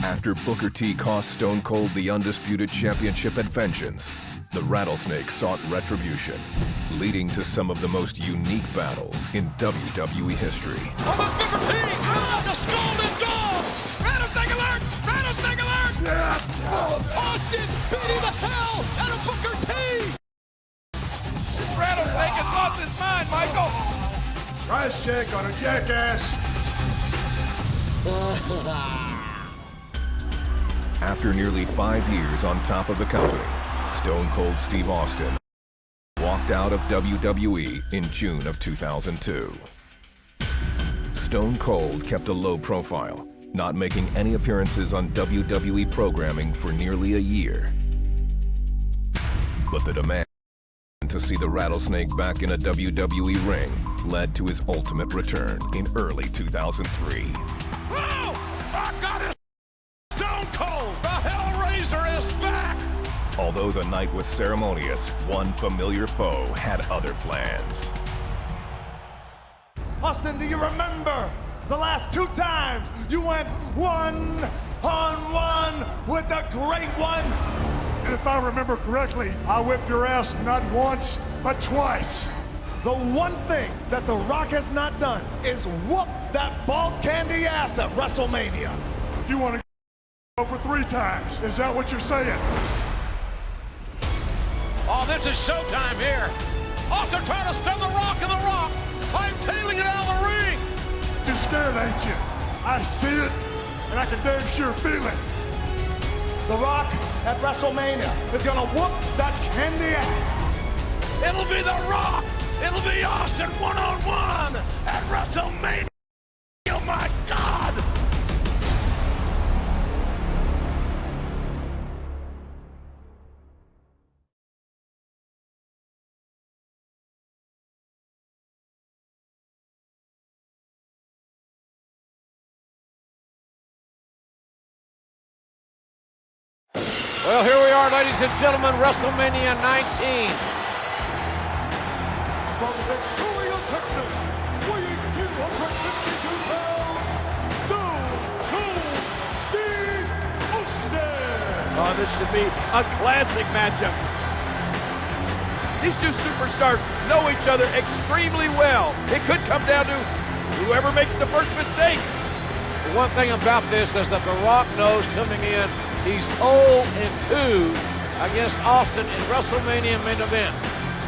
After Booker T cost Stone Cold the Undisputed Championship at Vengeance, the Rattlesnake sought retribution, leading to some of the most unique battles in WWE history. Oh, but Booker T! Oh, the scalding dog! Rattlesnake alert! Rattlesnake alert! Yeah. Austin beating the hell out of Booker T! Rattlesnake has lost his mind, Michael! Price check on a jackass. After nearly 5 years on top of the company, Stone Cold Steve Austin walked out of WWE in June of 2002. Stone Cold kept a low profile, not making any appearances on WWE programming for nearly a year. But the demand to see the Rattlesnake back in a WWE ring led to his ultimate return in early 2003. Oh! I got it! Stone Cold! The Hellraiser is back! Although the night was ceremonious, one familiar foe had other plans. Austin, do you remember the last 2 times you went one-on-one with the Great One? And if I remember correctly, I whipped your ass not once, but twice. The one thing that The Rock has not done is whoop that bald candy ass at WrestleMania. If you want to go for 3 times, is that what you're saying? Oh, this is showtime here. Austin trying to stun the Rock and the Rock. I'm tailing it out of the ring. You're scared, ain't you? I see it, and I can damn sure feel it. The Rock at WrestleMania is gonna whoop that candy ass. It'll be The Rock. It'll be Austin one-on-one at WrestleMania. Oh, my God. Well, here we are, ladies and gentlemen, WrestleMania 19. From Victoria, Texas, weighing 252 pounds, Stone Cold Steve Austin. Oh, this should be a classic matchup. These 2 superstars know each other extremely well. It could come down to whoever makes the first mistake. The one thing about this is that The Rock knows coming in, he's 0-2 against Austin in WrestleMania main events.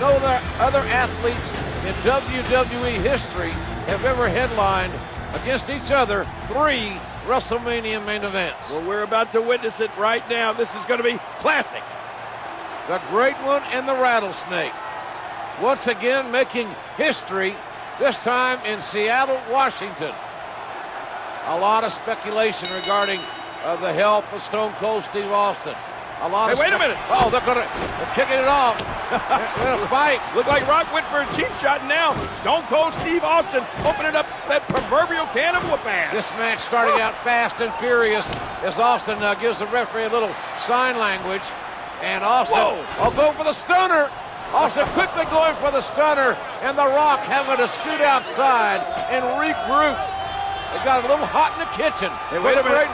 No other athletes in WWE history have ever headlined against each other 3 WrestleMania main events. Well, we're about to witness it right now. This is going to be classic. The Great One and the Rattlesnake once again making history, this time in Seattle, Washington. A lot of speculation regarding the health of Stone Cold Steve Austin. A lot Hey, of wait a minute. Oh, they're kicking it off. They're gonna fight. Look like Rock went for a cheap shot, and now Stone Cold Steve Austin opening up that proverbial can of whoop-ass. This match starting out fast and furious as Austin gives the referee a little sign language. And Austin will go for the stunner. Austin quickly going for the stunner, and The Rock having to scoot outside and regroup. They got a little hot in the kitchen. Hey, wait a minute.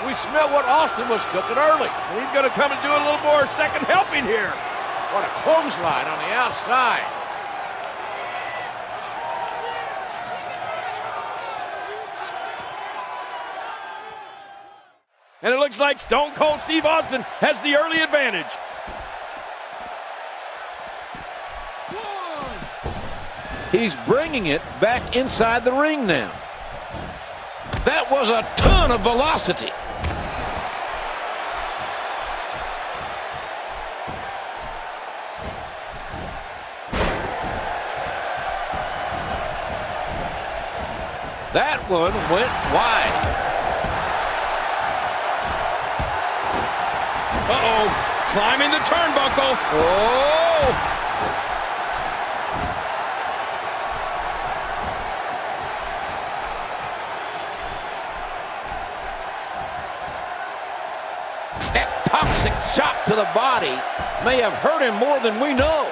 We smelled what Austin was cooking early. And he's going to come and do a little more second helping here. What a clothesline on the outside. And it looks like Stone Cold Steve Austin has the early advantage. He's bringing it back inside the ring now. That was a ton of velocity. That one went wide. Uh-oh, climbing the turnbuckle. Oh! That toxic shot to the body may have hurt him more than we know.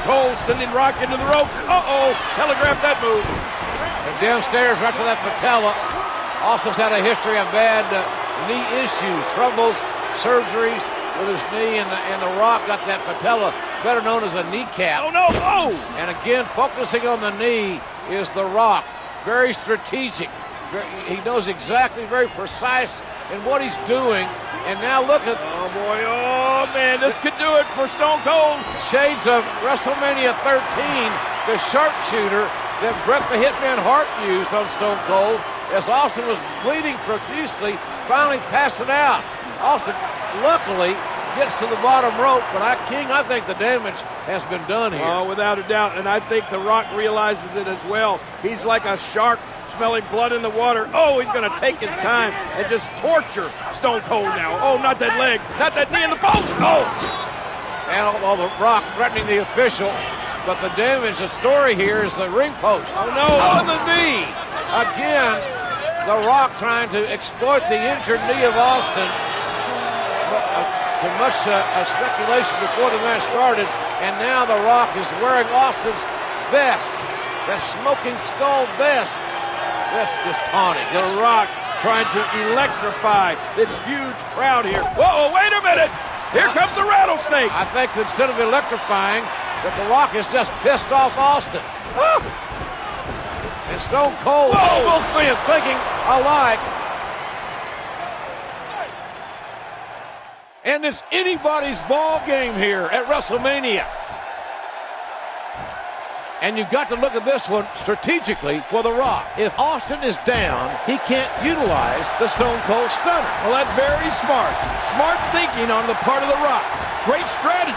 Cold sending Rock into the ropes. Uh-oh, telegraphed that move. And downstairs right to that patella. Austin's had a history of bad knee issues, troubles, surgeries with his knee, and the Rock got that patella, better known as a kneecap. Oh, no, oh! And again, focusing on the knee is the Rock. Very strategic. He knows exactly, very precise in what he's doing. And now look at... Oh, boy, oh, man, this could do it for Stone Cold. Shades of WrestleMania 13, the sharpshooter that Bret the Hitman Hart used on Stone Cold as Austin was bleeding profusely, finally passing out. Austin, luckily, gets to the bottom rope, but I think the damage has been done here. Oh, without a doubt, and I think The Rock realizes it as well. He's like a shark smelling blood in the water. Oh, he's going to take his time and just torture Stone Cold now. Oh, not that leg, not that knee in the post. Oh! And all the Rock threatening the official, but the damage, the story here is the ring post. Oh, no. On the knee. Again, The Rock trying to exploit the injured knee of Austin. Too much speculation before the match started, and now The Rock is wearing Austin's vest, that smoking skull vest. That's just taunting. The Rock trying to electrify this huge crowd here. Whoa, wait a minute! Here comes the rattlesnake! I think instead of electrifying, that The Rock is just pissed off Austin. Ah! And Stone Cold, both men thinking alike. And it's anybody's ball game here at WrestleMania. And you've got to look at this one strategically for The Rock. If Austin is down, he can't utilize the Stone Cold Stunner. Well, that's very smart. Smart thinking on the part of The Rock. Great strategy.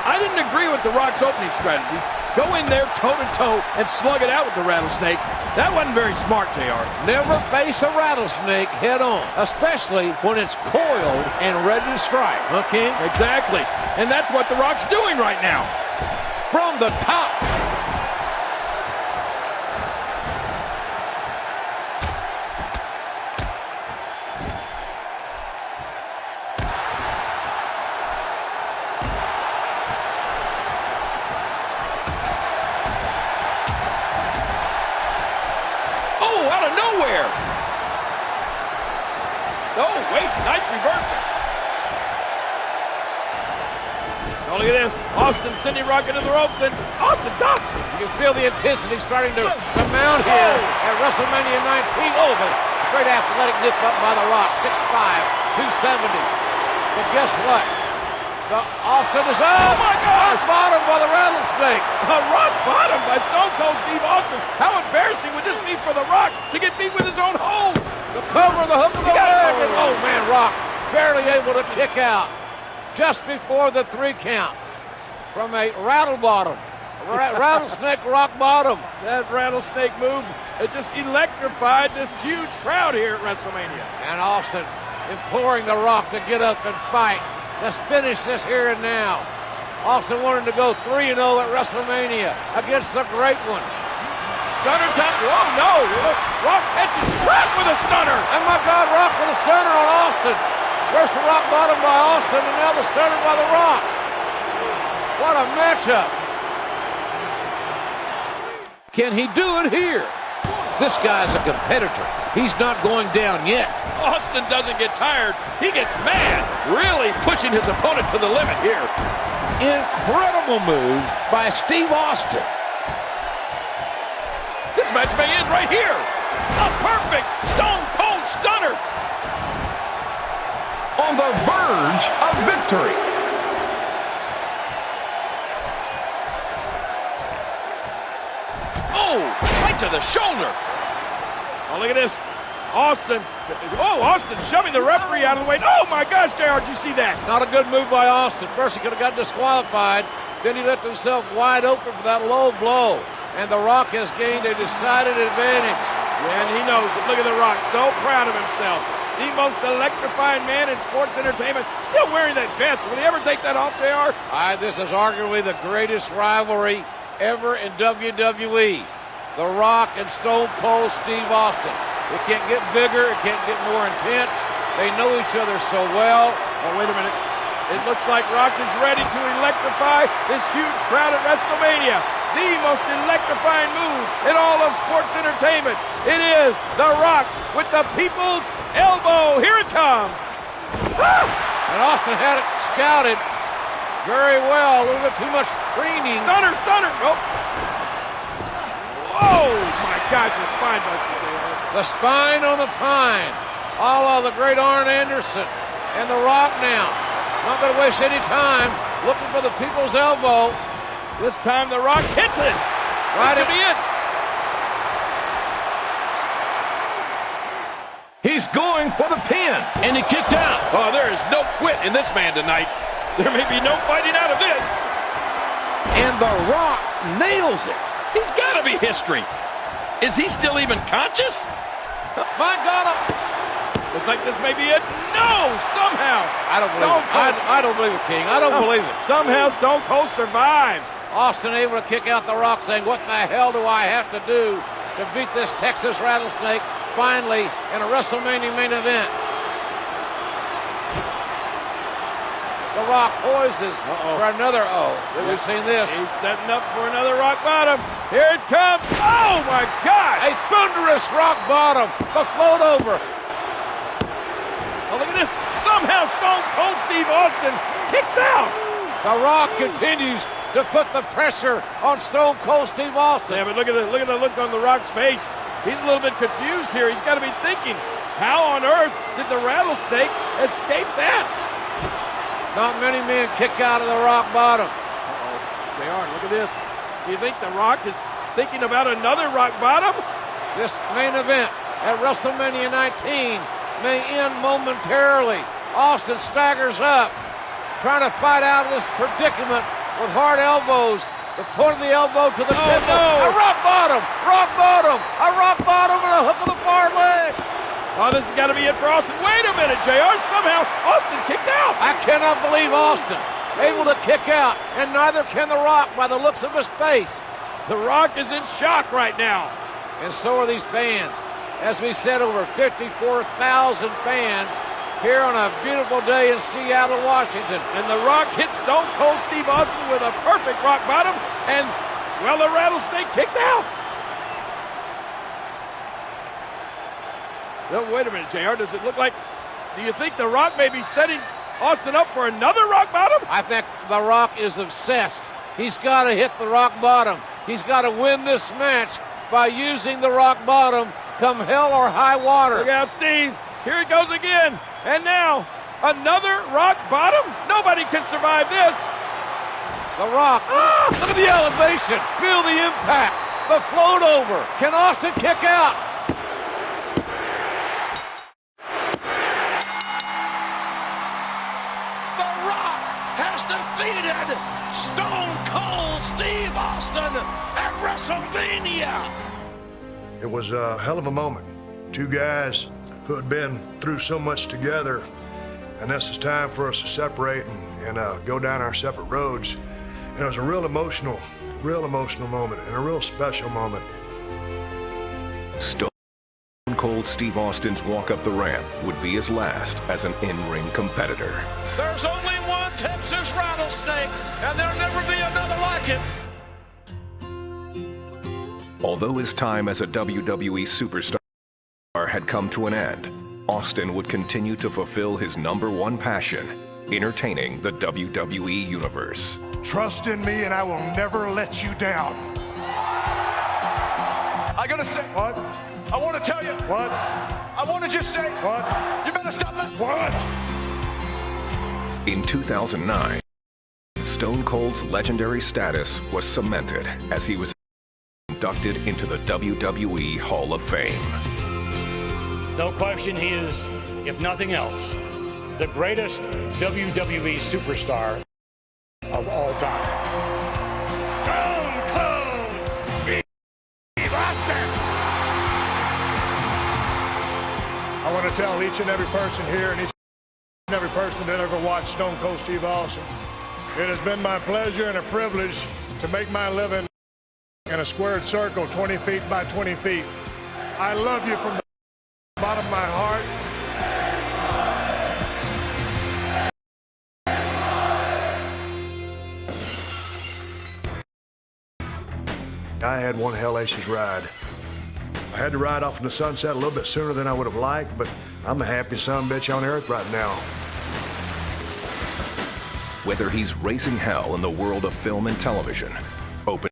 I didn't agree with The Rock's opening strategy. Go in there toe-to-toe and slug it out with the rattlesnake. That wasn't very smart, JR. Never face a rattlesnake head-on, especially when it's coiled and ready to strike, huh, King? Exactly. And that's what The Rock's doing right now. From the top. Oh, wait, nice reversal. Oh, look at this. Austin sending Rock into the ropes, and Austin ducked. You can feel the intensity starting to mount here at WrestleMania 19. Oh, the great athletic nip up by The Rock, 6'5", 270. But guess what? The Austin is oh my God! Bottom by the rattlesnake. A rock bottom by Stone Cold Steve Austin. How embarrassing would this be for The Rock to get beat with his own hold? The cover, the hook of the leg, and oh man, Rock barely able to kick out just before the 3 count from a rattlesnake rock bottom. That rattlesnake move, it just electrified this huge crowd here at WrestleMania. And Austin imploring The Rock to get up and fight. Let's finish this here and now. Austin wanted to go 3-0 at WrestleMania against the great one. Stunner time. Oh no! Rock catches Bret with a stunner. Oh my God, Rock with a stunner on Austin. First the rock bottom by Austin, and now the stunner by The Rock. What a matchup. Can he do it here? This guy's a competitor. He's not going down yet. Austin doesn't get tired. He gets mad. Really pushing his opponent to the limit here. Incredible move by Steve Austin. This match may end right here. A perfect Stone Cold Stunner. On the verge of victory. Oh, right to the shoulder. Oh, look at this. Austin. Oh, Austin shoving the referee out of the way. Oh, my gosh, JR, did you see that? Not a good move by Austin. First, he could have got disqualified. Then he left himself wide open for that low blow. And The Rock has gained a decided advantage. Yeah, and he knows it. Look at The Rock, so proud of himself. The most electrifying man in sports entertainment. Still wearing that vest. Will he ever take that off, JR? This is arguably the greatest rivalry ever in WWE. The Rock and Stone Cold Steve Austin. It can't get bigger. It can't get more intense. They know each other so well. Oh, wait a minute. It looks like Rock is ready to electrify this huge crowd at Wrestlemania. The most electrifying move in all of sports entertainment. It is The Rock with the people's elbow. Here it comes. Ah! And Austin had it scouted very well. A little bit too much preening. Stunner, stunner. Oh. Whoa, my gosh, the spine buster. The spine on the pine. All of the great Arn Anderson and The Rock now. Not going to waste any time looking for the people's elbow. This time The Rock hits it. Right, this could be it. He's going for the pin, and he kicked out. Oh, there is no quit in this man tonight. There may be no fighting out of this. And The Rock nails it. He's got to be history. Is he still even conscious? My God. Looks like this may be it. No, somehow. I don't believe it. I don't believe it, King. I don't believe it. Somehow Stone Cold survives. Austin able to kick out The Rock, saying, what the hell do I have to do to beat this Texas rattlesnake finally in a WrestleMania main event? The Rock poises for another We've seen this. He's setting up for another rock bottom. Here it comes. Oh, my God. A thunderous rock bottom. The float over. Oh, look at this. Somehow Stone Cold Steve Austin kicks out. The Rock continues to put the pressure on Stone Cold Steve Austin. Yeah, but look at the look on The Rock's face. He's a little bit confused here. He's got to be thinking, how on earth did the rattlesnake escape that? Not many men kick out of the rock bottom. They are. Look at this. Do you think The Rock is thinking about another rock bottom? This main event at WrestleMania 19 may end momentarily. Austin staggers up, trying to fight out of this predicament with hard elbows. The point of the elbow to the temple. No. A rock bottom, a rock bottom, and a hook of the far leg. Oh, this has got to be it for Austin. Wait a minute, JR. Somehow Austin kicked out. I cannot believe Austin able to kick out, and neither can The Rock by the looks of his face. The Rock is in shock right now. And so are these fans. As we said, over 54,000 fans here on a beautiful day in Seattle, Washington. And The Rock hit Stone Cold Steve Austin with a perfect rock bottom, and, well, the rattlesnake kicked out. No, wait a minute, JR. Does it look like, do you think The Rock may be setting Austin up for another rock bottom? I think The Rock is obsessed. He's got to hit the rock bottom. He's got to win this match by using the rock bottom come hell or high water. Look out, Steve. Here it goes again. And now, another rock bottom? Nobody can survive this. The Rock. Look at the elevation. Feel the impact. The float over. Can Austin kick out? Stone Cold Steve Austin at WrestleMania. It was a hell of a moment. Two guys who had been through so much together, and this is time for us to separate and go down our separate roads. And it was a real emotional moment and a real special moment. Stone Cold Steve Austin's walk up the ramp would be his last as an in-ring competitor. There's only one Texas rattlesnake, and there'll never be another like it. Although his time as a WWE superstar had come to an end, Austin would continue to fulfill his #1 passion, entertaining the WWE Universe. Trust in me and I will never let you down. I gotta say What? I want to tell you What? I want to just say What? you better stop that. What? In 2009, Stone Cold's legendary status was cemented as he was inducted into the WWE Hall of Fame. No question, he is, if nothing else, the greatest WWE superstar of all time. Stone Cold Steve Austin. I want to tell each and every person here and each and every person that ever watched Stone Cold Steve Austin, it has been my pleasure and a privilege to make my living in a squared circle 20 feet by 20 feet. I love you from the bottom of my heart. I had one hellacious ride. I had to ride off in the sunset a little bit sooner than I would have liked, but I'm the happiest son-of-a-bitch on earth right now. Whether he's raising hell in the world of film and television, opening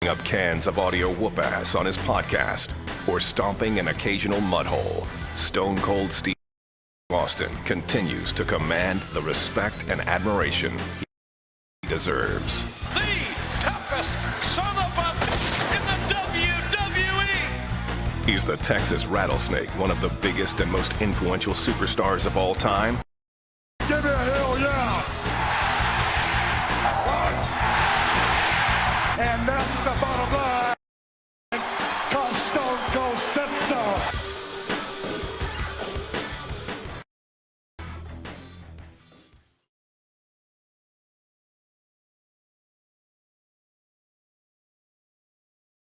up cans of audio whoop-ass on his podcast, or stomping an occasional mud hole, Stone Cold Steve Austin continues to command the respect and admiration he deserves. The toughest son of a in the WWE. He's the Texas Rattlesnake, one of the biggest and most influential superstars of all time. Give me a hell yeah! And that's the bottom line.